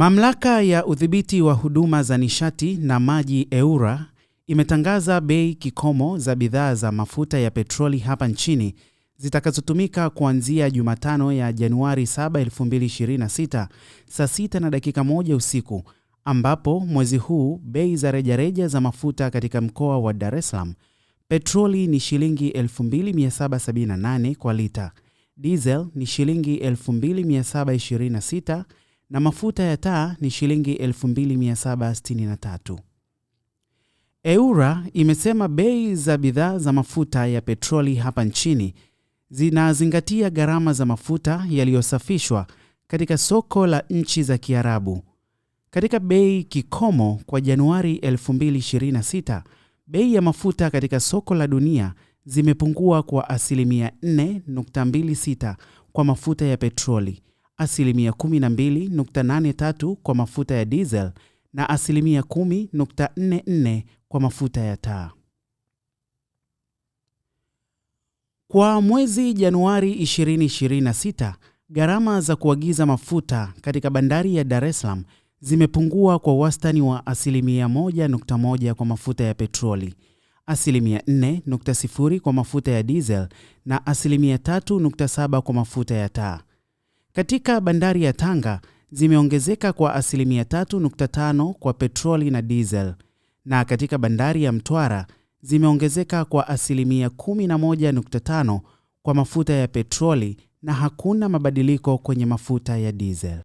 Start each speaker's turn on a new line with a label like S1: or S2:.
S1: Mamlaka ya Udhibiti wa Huduma za Nishati na Maji EWURA imetangaza bei kikomo za bidhaa za mafuta ya petroli hapa nchini zitakazotumika kuanzia Jumatano ya Januari 7, 2026 saa 6:01 usiku, ambapo mwezi huu bei za rejareja za mafuta katika mkoa wa Dar es Salaam, petroli ni shilingi 2778 kwa lita, diesel ni shilingi 2726 na mafuta ya taa ni shilingi 2763. EWURA imesema bei za bidhaa za mafuta ya petroli hapa nchini zinazingatia gharama za mafuta yaliyosafishwa katika soko la nchi za Kiarabu. Katika bei kikomo kwa Januari 2026, bei ya mafuta katika soko la dunia zimepungua kwa 4.26% kwa mafuta ya petroli, 12.83% kwa mafuta ya diesel na 10.44% kwa mafuta ya taa. Kwa mwezi Januari 2026, gharama za kuagiza mafuta katika bandari ya Dar es Salaam zimepungua kwa wastani wa 1.1% kwa mafuta ya petroli, 4.0% kwa mafuta ya diesel na 3.7% kwa mafuta ya taa. Katika bandari ya Tanga zimeongezeka kwa 3.5% kwa petroli na diesel, na katika bandari ya Mtwara zimeongezeka kwa 11.5% kwa mafuta ya petroli na hakuna mabadiliko kwenye mafuta ya diesel.